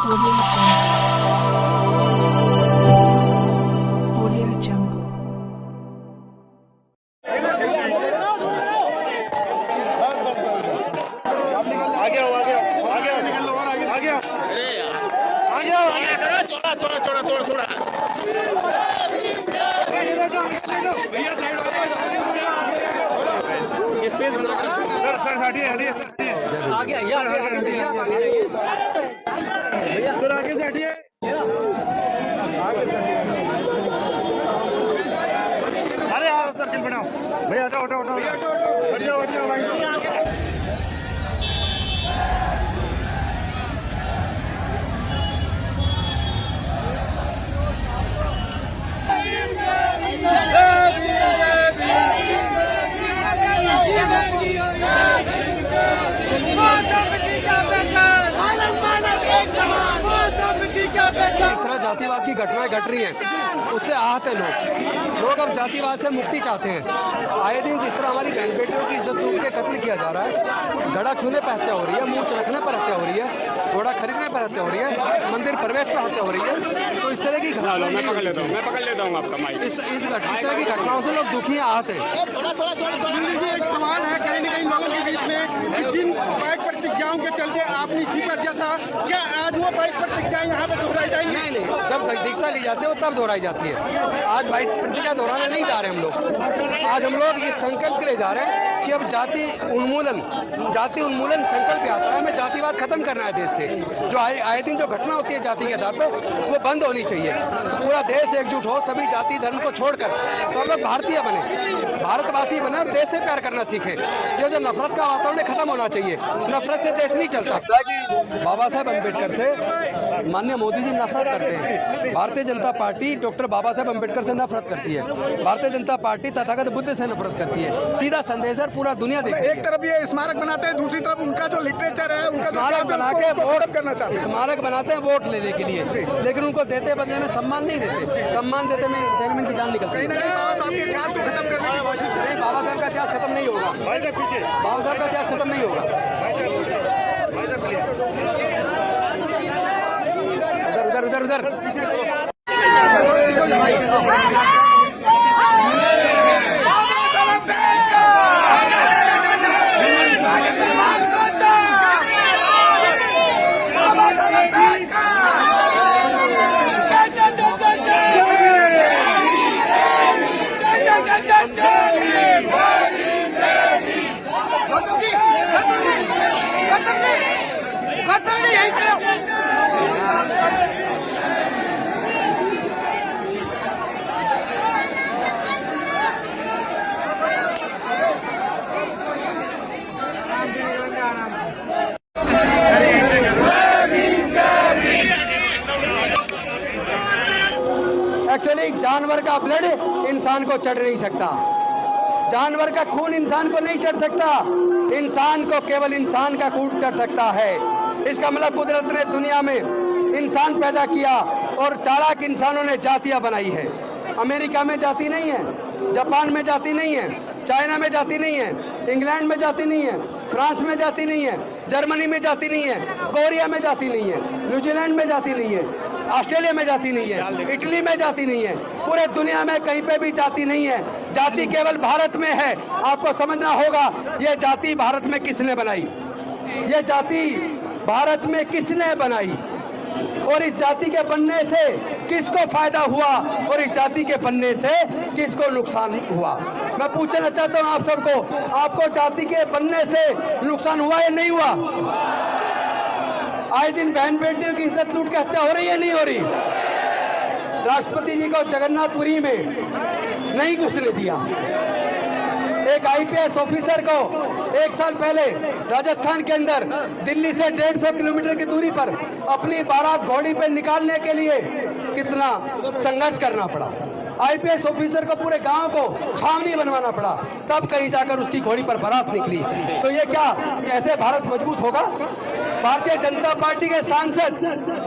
Audio Jungle. आ गया थोड़ा भैया साइड स्पेस सर हटिए आ गया यार उधर आगे से हटिए अरे यार सर्किल बनाओ भैया हटाओ हट जाओ भाई इस तरह जातिवाद की घटनाएं घट रही हैं, उससे आहत हैं लोग अब जातिवाद से मुक्ति चाहते हैं। आए दिन जिस तरह हमारी बहन बेटियों की इज्जत लूट के कत्ल किया जा रहा है, घड़ा छूने पर हत्या हो रही है, मूंछ रखने पर हत्या हो रही है, घोड़ा खरीदने पर हत्या हो रही है, मंदिर प्रवेश पर हत्या हो रही है, तो इस तरह की घटनाएं मैं पकड़ लेता हूँ आपका माइक। इस तरह की घटनाओं से लोग दुखी आहत हैं। एक सवाल है कहीं न कहीं लोगों के बीच में कि जिन 22 प्रतिज्ञाओं के चलते आपने इस्तीफा दिया था, क्या आज वो 22 प्रतिज्ञाएं यहाँ पे दोहराई जाएंगी? नहीं, जब दीक्षा ली जाती है वो तब दोहराई जाती है। आज 22 प्रतिज्ञा दोहराने नहीं जा रहे हम लोग। आज हम लोग इस संकल्प के लिए जा रहे हैं कि अब जाति उन्मूलन संकल्प यात्रा में जातिवाद खत्म करना है देश से। जो आए दिन जो घटना होती है जाति के आधार पर, वो बंद होनी चाहिए। पूरा देश एकजुट हो, सभी जाति धर्म को छोड़कर सब लोग भारतीय बने, भारतवासी बने और देश से प्यार करना सीखे। ये जो नफरत का वातावरण खत्म होना चाहिए। नफरत से देश नहीं चलता। कि बाबा साहेब अम्बेडकर से माननीय मोदी जी नफरत करते हैं। भारतीय जनता पार्टी डॉक्टर बाबा साहेब अम्बेडकर से नफरत करती है। भारतीय जनता पार्टी तथागत बुद्ध से नफरत करती है। सीधा संदेश है, पूरा दुनिया देखती है। एक तरफ ये स्मारक बनाते हैं, दूसरी तरफ उनका जो लिटरेचर है, उनका स्मारक बना के वोट करना चाहते हैं। स्मारक बनाते हैं वोट लेने के लिए, लेकिन उनको देते बदले में सम्मान नहीं देते। सम्मान देने में इनकी जान निकलती है। कहीं न कहीं बाबा साहब के इतिहास को खत्म करने की कोशिश है। नहीं, बाबा साहब का इतिहास खत्म नहीं होगा। पीछे बाबा साहब का इतिहास खत्म नहीं होगा। उधर एक्चुअली जानवर का ब्लड इंसान को चढ़ नहीं सकता, जानवर का खून इंसान को नहीं चढ़ सकता, इंसान को केवल इंसान का खून चढ़ सकता है। इसका मतलब कुदरत ने दुनिया में इंसान पैदा किया और चालाक इंसानों ने जातियां बनाई है। अमेरिका में जाति नहीं है, जापान में जाति नहीं है, चाइना में जाति नहीं है, इंग्लैंड में जाति नहीं है, फ्रांस में जाति नहीं है, जर्मनी में जाति नहीं है, कोरिया में जाति नहीं है, न्यूजीलैंड में जाति नहीं है, ऑस्ट्रेलिया में जाति नहीं है, इटली में जाति नहीं है, पूरे दुनिया में कहीं पे भी जाति नहीं है। जाति केवल भारत में है। आपको समझना होगा ये जाति भारत में किसने बनाई, ये जाति भारत में किसने बनाई और इस जाति के बनने से किसको फायदा हुआ और इस जाति के बनने से किसको नुकसान हुआ। मैं पूछना चाहता हूं आप सबको, आपको जाति के बनने से नुकसान हुआ या नहीं हुआ? आए दिन बहन बेटियों की इज्जत लूट के हत्या हो रही है, नहीं हो रही? राष्ट्रपति जी को जगन्नाथपुरी में नहीं घुसने दिया। एक आईपीएस ऑफिसर को 1 साल पहले राजस्थान के अंदर दिल्ली से 150 किलोमीटर की दूरी पर अपनी बारात घोड़ी पे निकालने के लिए कितना संघर्ष करना पड़ा। आईपीएस ऑफिसर को पूरे गांव को छावनी बनवाना पड़ा, तब कहीं जाकर उसकी घोड़ी पर बारात निकली। तो ये क्या ऐसे भारत मजबूत होगा? भारतीय जनता पार्टी के सांसद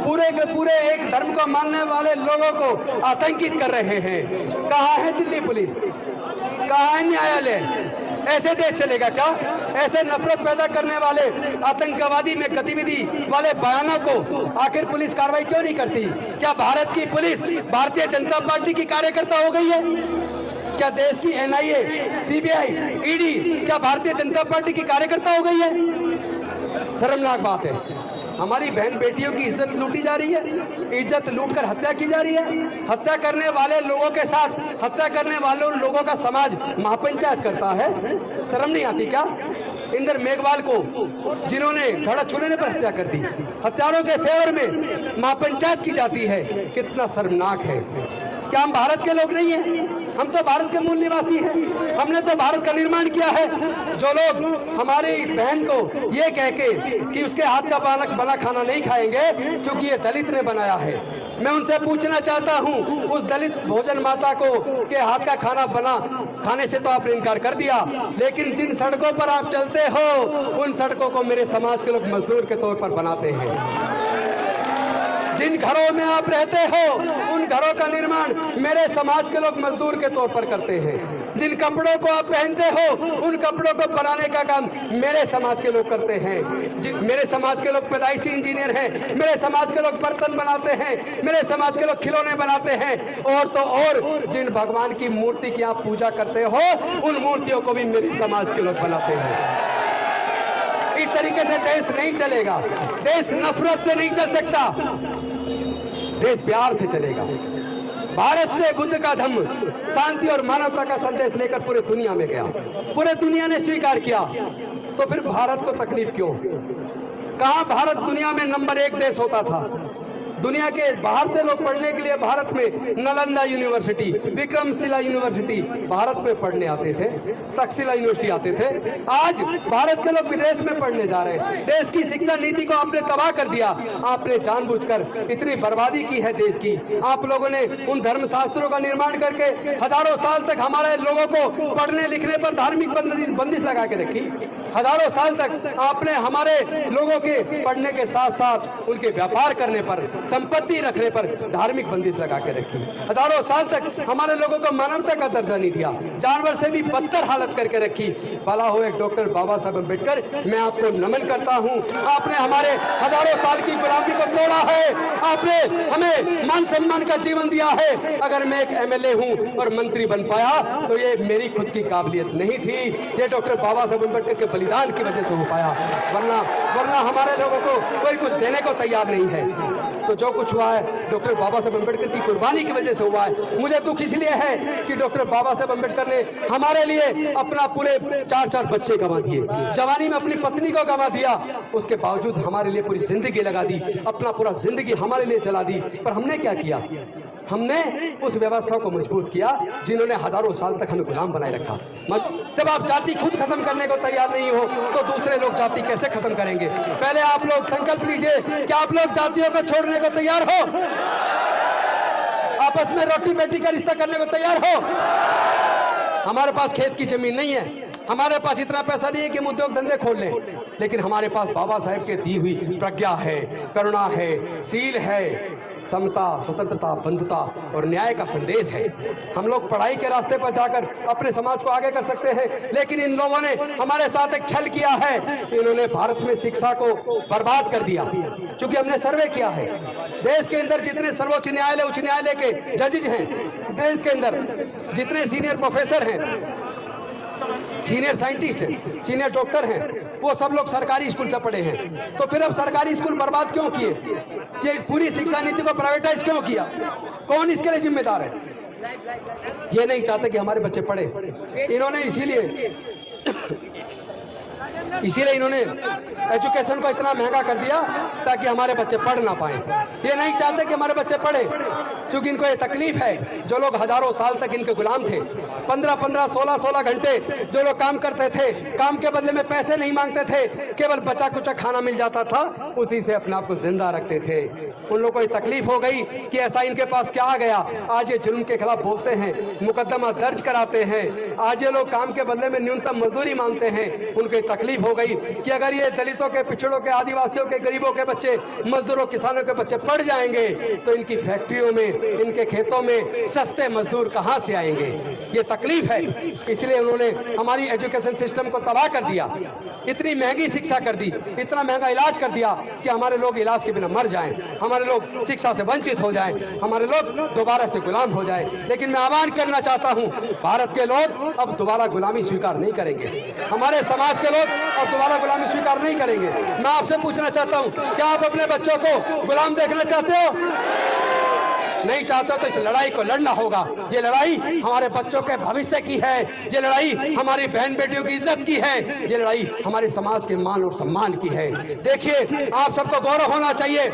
पूरे के पूरे एक धर्म को मानने वाले लोगों को आतंकित कर रहे हैं। कहाँ है दिल्ली पुलिस, कहाँ है न्यायालय? ऐसे देश चलेगा क्या? ऐसे नफरत पैदा करने वाले आतंकवादी में गतिविधि वाले बयानों को आखिर पुलिस कार्रवाई क्यों नहीं करती? क्या भारत की पुलिस भारतीय जनता पार्टी की कार्यकर्ता हो गई है? क्या देश की NIA, CBI, ED क्या भारतीय जनता पार्टी की कार्यकर्ता हो गई है? शर्मनाक बात है। हमारी बहन बेटियों की इज्जत लूटी जा रही है, इज्जत लूटकर हत्या की जा रही है। हत्या करने वाले लोगों के साथ हत्या करने वाले लोगों का समाज महापंचायत करता है। शर्म नहीं आती क्या? इंदर मेघवाल को जिन्होंने घड़ा छूने पर हत्या कर दी, हत्यारों के फेवर में महापंचायत की जाती है। कितना शर्मनाक है। क्या हम भारत के लोग नहीं हैं? हम तो भारत के मूल निवासी हैं। हमने तो भारत का निर्माण किया है। जो लोग हमारी बहन को ये कह के कि उसके हाथ का बना खाना नहीं खाएंगे क्योंकि ये दलित ने बनाया है, मैं उनसे पूछना चाहता हूं, उस दलित भोजन माता को के हाथ का खाना बना खाने से तो आपने इनकार कर दिया, लेकिन जिन सड़कों पर आप चलते हो उन सड़कों को मेरे समाज के लोग मजदूर के तौर पर बनाते हैं। जिन घरों में आप रहते हो उन घरों का निर्माण मेरे समाज के लोग मजदूर के तौर पर करते हैं। जिन कपड़ों को आप पहनते हो उन कपड़ों को बनाने का काम मेरे समाज के लोग करते हैं। मेरे समाज के लोग पैदाइशी इंजीनियर हैं, मेरे समाज के लोग बर्तन बनाते हैं, मेरे समाज के लोग खिलौने बनाते हैं, और तो और जिन भगवान की मूर्ति की आप पूजा करते हो उन मूर्तियों को भी मेरे समाज के लोग बनाते हैं। इस तरीके से देश नहीं चलेगा। देश नफरत से नहीं चल सकता, देश प्यार से चलेगा। भारत से बुद्ध का धम्म शांति और मानवता का संदेश लेकर पूरे दुनिया में गया, पूरे दुनिया ने स्वीकार किया, तो फिर भारत को तकलीफ क्यों? कहां भारत दुनिया में नंबर 1 देश होता था? दुनिया के बाहर से लोग पढ़ने के लिए भारत में नालंदा यूनिवर्सिटी, विक्रमशिला यूनिवर्सिटी भारत में पढ़ने आते थे, तक्षशिला यूनिवर्सिटी आते थे। आज भारत के लोग विदेश में पढ़ने जा रहे हैं। देश की शिक्षा नीति को आपने तबाह कर दिया। आपने जानबूझकर इतनी बर्बादी की है देश की। आप लोगों ने उन धर्मशास्त्रों का निर्माण करके हजारों साल तक हमारे लोगों को पढ़ने लिखने पर धार्मिक बंदिश लगा के रखी। हजारों साल तक आपने हमारे लोगों के पढ़ने के साथ साथ उनके व्यापार करने पर, संपत्ति रखने पर धार्मिक बंदिश लगा के रखी। हजारों साल तक हमारे लोगों को मानवता का दर्जा नहीं दिया, जानवर से भी बदतर हालत करके रखी। भला हो एक डॉक्टर बाबा साहब अम्बेडकर, मैं आपको नमन करता हूं। आपने हमारे हजारों साल की गुलामी को तोड़ा है, आपने हमें मान सम्मान का जीवन दिया है। अगर मैं एक MLA हूं और मंत्री बन पाया तो ये मेरी खुद की काबिलियत नहीं थी, ये डॉक्टर बाबा साहब अम्बेडकर के बलिदान की वजह से हो पाया। वरना हमारे लोगों को कोई कुछ देने को तैयार नहीं है। तो जो कुछ हुआ है डॉक्टर बाबा साहब अम्बेडकर की कुर्बानी की वजह से हुआ है। मुझे दुख इसलिए है कि डॉक्टर बाबा साहब अम्बेडकर ने हमारे लिए अपना पूरे 4 बच्चे गंवा दिए, जवानी में अपनी पत्नी को गंवा दिया, उसके बावजूद हमारे लिए पूरी जिंदगी लगा दी, अपना पूरा जिंदगी हमारे लिए चला दी। पर हमने क्या किया? हमने उस व्यवस्था को मजबूत किया जिन्होंने हजारों साल तक हमें गुलाम बनाए रखा। जब आप जाति खुद खत्म करने को तैयार नहीं हो तो दूसरे लोग जाति कैसे खत्म करेंगे? पहले आप लोग संकल्प लीजिए कि आप लोग जातियों को छोड़ने को तैयार हो, आपस में रोटी बेटी का रिश्ता करने को तैयार हो। हमारे पास खेत की जमीन नहीं है, हमारे पास इतना पैसा नहीं है कि हम उद्योग धंधे खोल लें, लेकिन हमारे पास बाबा साहेब के दी हुई प्रज्ञा है, करुणा है, सील है, समता, स्वतंत्रता, बंधुता और न्याय का संदेश है। हम लोग पढ़ाई के रास्ते पर जाकर अपने समाज को आगे कर सकते हैं, लेकिन इन लोगों ने हमारे साथ एक छल किया है। इन्होंने भारत में शिक्षा को बर्बाद कर दिया। चूंकि हमने सर्वे किया है, देश के अंदर जितने सर्वोच्च न्यायालय, उच्च न्यायालय के जजेज हैं, देश के अंदर जितने सीनियर प्रोफेसर हैं, सीनियर साइंटिस्ट हैं, सीनियर डॉक्टर हैं, वो सब लोग सरकारी स्कूल से पढ़े हैं। तो फिर अब सरकारी स्कूल बर्बाद क्यों किए? ये पूरी शिक्षा नीति को प्राइवेटाइज क्यों किया? कौन इसके लिए जिम्मेदार है? ये नहीं चाहते कि हमारे बच्चे पढ़े। इन्होंने इसीलिए इन्होंने एजुकेशन को इतना महंगा कर दिया ताकि हमारे बच्चे पढ़ ना पाएं। ये नहीं चाहते कि हमारे बच्चे पढ़े, क्योंकि इनको ये तकलीफ है। जो लोग हजारों साल तक इनके गुलाम थे, 15-15, 16-16 घंटे जो लोग काम करते थे, काम के बदले में पैसे नहीं मांगते थे, केवल बचा कुचा खाना मिल जाता था, उसी से अपने आप को जिंदा रखते थे। उन लोगों को ये तकलीफ हो गई कि ऐसा इनके पास क्या आ गया। आज ये जुल्म के खिलाफ बोलते हैं, मुकदमा दर्ज कराते हैं। आज ये लोग काम के बदले में न्यूनतम मजदूरी मांगते हैं। उनको तकलीफ हो गई कि अगर ये दलितों के, पिछड़ों के, आदिवासियों के, गरीबों के बच्चे, मजदूरों, किसानों के बच्चे पढ़ जाएंगे तो इनकी फैक्ट्रियों में, इनके खेतों में सस्ते मजदूर कहां से आएंगे? ये तकलीफ है। इसलिए उन्होंने हमारी एजुकेशन सिस्टम को तबाह कर दिया। इतनी महंगी शिक्षा कर दी, इतना महंगा इलाज कर दिया कि हमारे लोग इलाज के बिना मर जाएं, हमारे लोग शिक्षा से वंचित हो जाएं, हमारे लोग दोबारा से गुलाम हो जाएं। लेकिन मैं आह्वान करना चाहता हूं, भारत के लोग अब दोबारा गुलामी स्वीकार नहीं करेंगे, हमारे समाज के लोग अब दोबारा गुलामी स्वीकार नहीं करेंगे। मैं आपसे पूछना चाहता हूं, क्या आप अपने बच्चों को गुलाम देखना चाहते हो? नहीं चाहते हो तो इस लड़ाई को लड़ना होगा। ये लड़ाई हमारे बच्चों के भविष्य की है, ये लड़ाई हमारी बहन बेटियों की इज्जत की है, ये लड़ाई हमारे समाज के मान और सम्मान की है। देखिए, आप सबको गौरव होना चाहिए,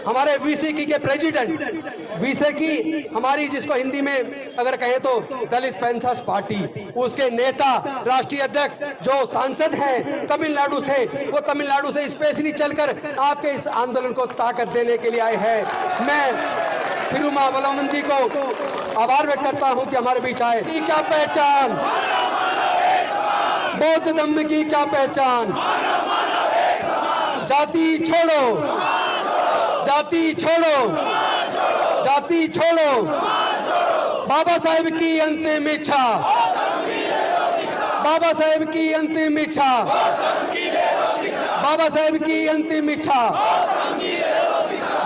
हमारे वीसीकी के प्रेसिडेंट, वीसीकी हमारी जिसको हिंदी में अगर कहें तो दलित पैंथर्स पार्टी, उसके नेता राष्ट्रीय अध्यक्ष जो सांसद हैं तमिलनाडु से, वो तमिलनाडु से स्पेशली चलकर आपके इस आंदोलन को ताकत देने के लिए आए हैं। मैं थिरुमावलवन जी को आभार व्यक्त करता हूं कि हमारे बीच आए। की क्या पहचान, बौद्ध धम्म की क्या पहचान, जाति छोड़ो, जाति छोड़ो, जाति छोड़ो, बाबा साहेब की अंतिम इच्छा, बाबा साहेब की अंतिम इच्छा, बाबा साहेब की अंतिम इच्छा।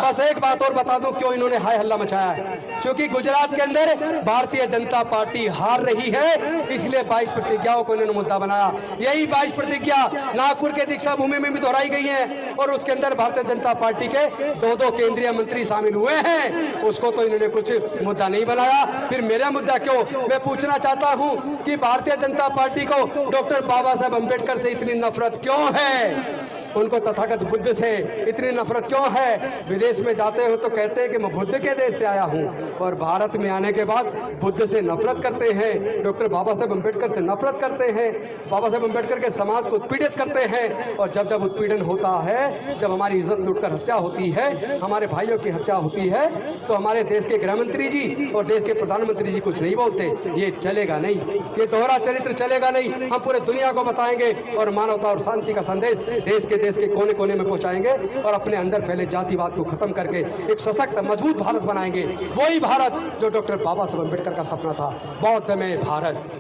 बस एक बात और बता दूं क्यों इन्होंने हाय हल्ला मचाया है, क्योंकि गुजरात के अंदर भारतीय जनता पार्टी हार रही है, इसलिए 22 प्रतिज्ञाओं को इन्होंने मुद्दा बनाया। यही 22 प्रतिज्ञा नागपुर के दीक्षा भूमि में भी दोहराई गई है और उसके अंदर भारतीय जनता पार्टी के 2 केंद्रीय मंत्री शामिल हुए हैं, उसको तो इन्होंने कुछ मुद्दा नहीं बनाया। फिर मेरा मुद्दा क्यों? मैं पूछना चाहता हूं कि भारतीय जनता पार्टी को डॉक्टर बाबा साहेब अम्बेडकर से इतनी नफरत क्यों है, उनको तथागत बुद्ध से इतनी नफरत क्यों है? विदेश में जाते हो तो कहते हैं कि मैं बुद्ध के देश से आया हूं, और भारत में आने के बाद बुद्ध से नफरत करते हैं, डॉक्टर बाबा साहेब अम्बेडकर से नफरत करते हैं, बाबा साहेब अम्बेडकर के समाज को उत्पीड़ित करते हैं। और जब जब उत्पीड़न होता है, जब हमारी इज्जत लूटकर हत्या होती है, हमारे भाइयों की हत्या होती है, तो हमारे देश के गृह मंत्री जी और देश के प्रधानमंत्री जी कुछ नहीं बोलते। ये चलेगा नहीं, ये दोहरा चरित्र चलेगा नहीं। हम पूरे दुनिया को बताएंगे और मानवता और शांति का संदेश देश के कोने कोने में पहुंचाएंगे और अपने अंदर फैले जातिवाद को खत्म करके एक सशक्त मजबूत भारत बनाएंगे, वही भारत जो डॉक्टर बाबा साहेब अम्बेडकर का सपना था, बौद्ध में भारत।